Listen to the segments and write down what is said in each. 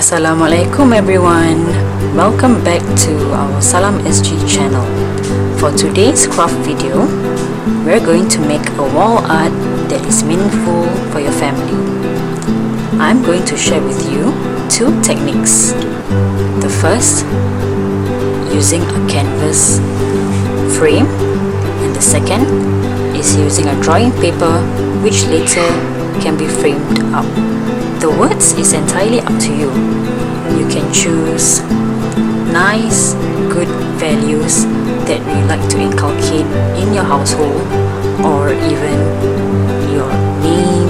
Assalamualaikum everyone, welcome back to our SalamSG channel. For today's craft video, we're going to make a wall art that is meaningful for your family. I'm going to share with you two techniques. The first, using a canvas frame, and the second is using a drawing paper which later can be framed up. The words is entirely up to you. You can choose nice, good values that you like to inculcate in your household, or even your name,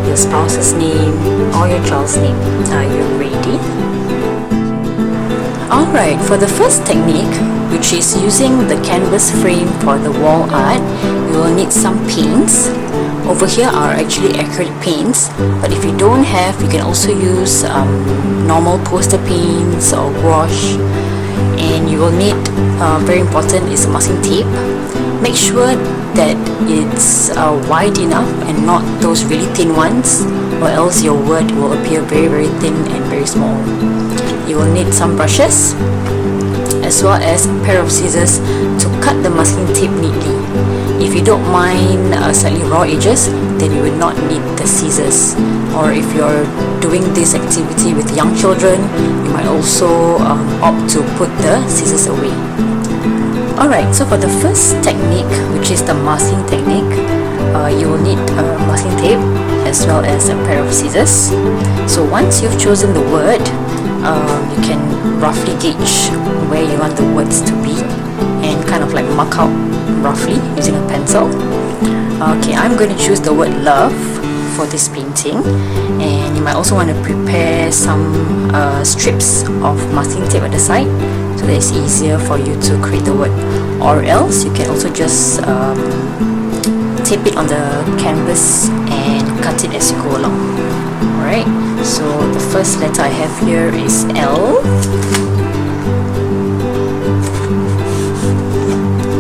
your spouse's name, or your child's name. Are you ready? Alright, for the first technique, which is using the canvas frame for the wall art, you will need some paints. Over here are actually acrylic paints, but if you don't have, you can also use normal poster paints or gouache. And you will need, very important, is masking tape. Make sure that it's wide enough and not those really thin ones, or else your word will appear very thin and very small. You will need some brushes as well as a pair of scissors to cut the masking tape neatly. If you don't mind slightly raw edges, then you would not need the scissors. Or if you're doing this activity with young children, you might also opt to put the scissors away. Alright, so for the first technique, which is the masking technique, you will need masking tape as well as a pair of scissors. So once you've chosen the word, you can roughly gauge where you want the words to be and kind of like mark out roughly using a pencil. Okay, I'm going to choose the word love for this painting, and you might also want to prepare some strips of masking tape at the side so that it's easier for you to create the word, or else you can also just tape it on the canvas and cut it as you go along. Alright, so the first letter I have here is L.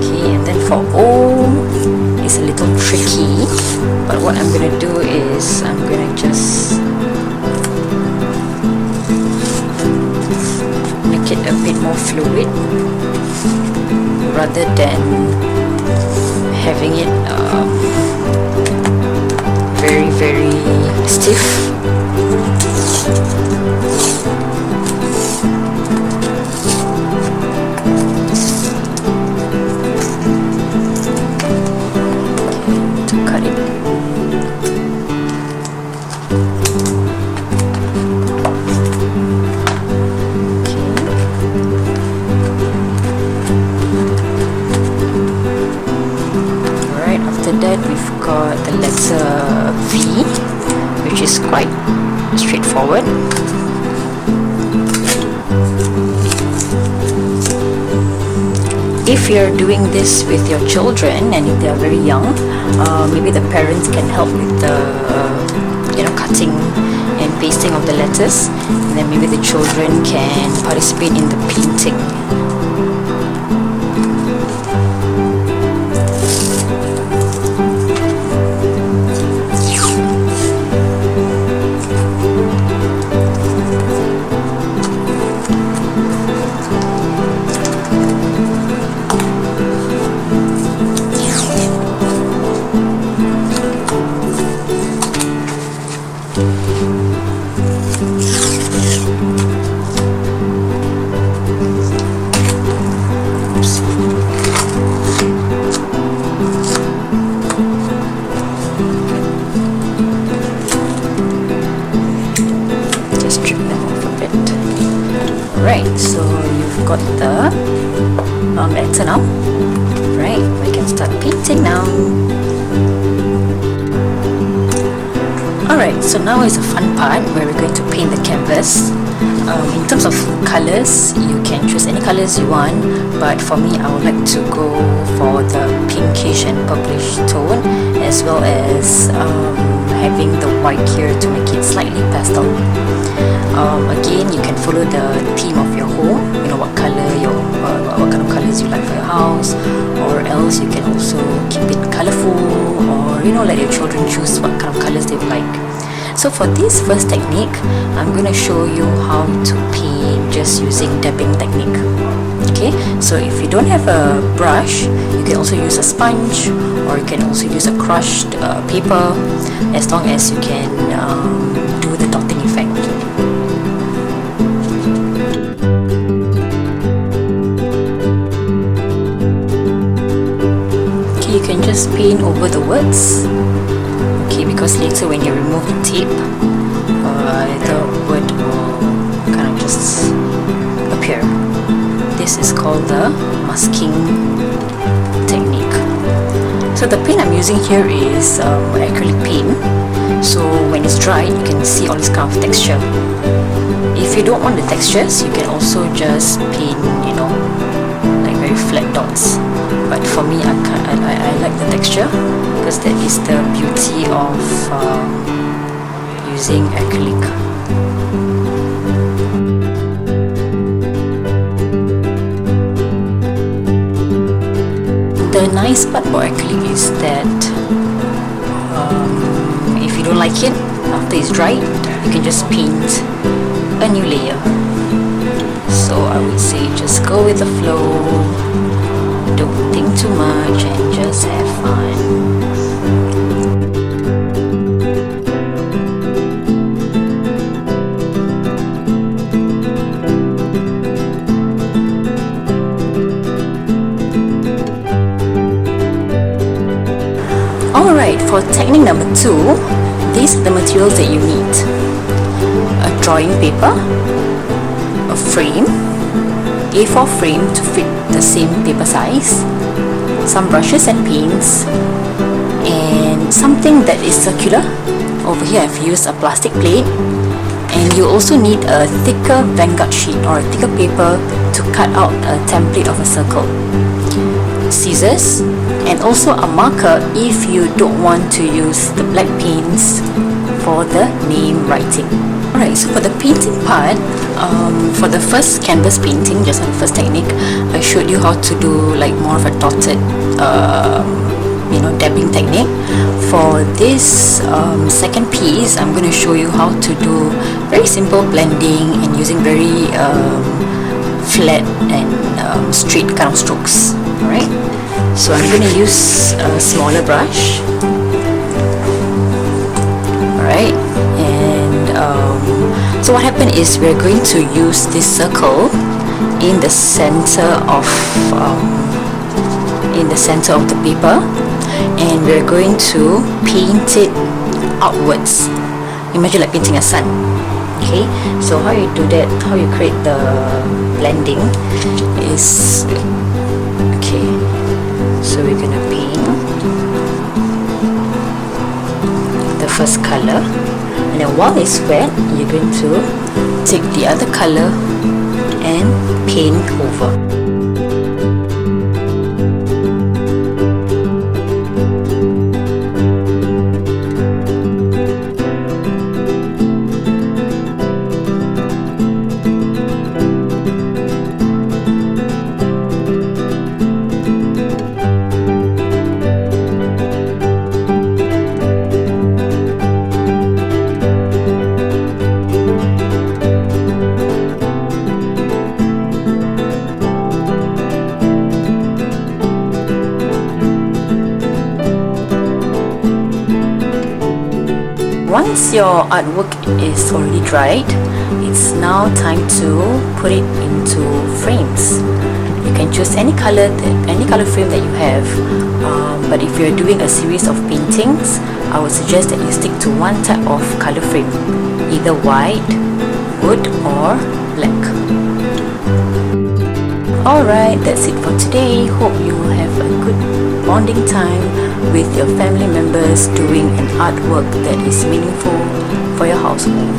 Okay, and then for O, it's a little tricky, but what I'm going to do is I'm going to just make it a bit more fluid rather than having it very stiff. To cut it. Alright, after that we've got the letter V, which is quite straightforward. If you're doing this with your children and if they are very young, maybe the parents can help with the cutting and pasting of the letters, and then maybe the children can participate in the painting. Right, so you've got the letter now. Right, we can start painting now. Alright, so now is the fun part where we're going to paint the canvas. In terms of colors, you can choose any colors you want, but for me I would like to go for the pinkish and purplish tone, as well as having the white here to make it slightly pastel. Again, you can follow the theme of your home, what color what kind of colors you like for your house, or else you can also keep it colorful, or let your children choose what kind of colors they would like. So for this first technique, I'm going to show you how to paint just using dabbing technique. Okay, so if you don't have a brush, you can also use a sponge, or you can also use a crushed paper, as long as you can do the dotting effect. Okay, you can just paint over the words. Okay, because later when you remove the tape, the word will kind of just appear. This is called the masking technique. So the paint I'm using here is acrylic paint. So when it's dry, you can see all this kind of texture. If you don't want the textures, you can also just paint, you know, like very flat dots. But for me, I like the texture, because that is the beauty of using acrylic. The nice part about acrylic is that if you don't like it, after it's dried, you can just paint a new layer. So I would say just go with the flow, don't think too much, and just have fun. Alright, for technique number 2, these are the materials that you need. A drawing paper, a frame, A4 frame to fit the same paper size, some brushes and paints, and something that is circular. Over here I've used a plastic plate, and you also need a thicker vanguard sheet or a thicker paper to cut out a template of a circle, scissors, and also a marker if you don't want to use the black paints for the name writing. Alright, so for the painting part, for the first canvas painting, just on the first technique, I showed you how to do like more of a dotted dabbing technique. For this second piece, I'm going to show you how to do very simple blending and using very flat and straight kind of strokes. Alright, so I'm going to use a smaller brush. Alright, and so what happened is we're going to use this circle in the center of the paper, and we're going to paint it outwards. Imagine like painting a sun. Okay, so how you do that, how you create the blending is, okay, so we're gonna paint the first color, and then while it's wet, you're going to take the other color and paint over. Once your artwork is already dried, it's now time to put it into frames. You can choose any color frame that you have, but if you're doing a series of paintings, I would suggest that you stick to one type of color frame, either white, wood, or black. Alright, that's it for today. Hope you will have a good bonding time with your family members doing an artwork that is meaningful for your household.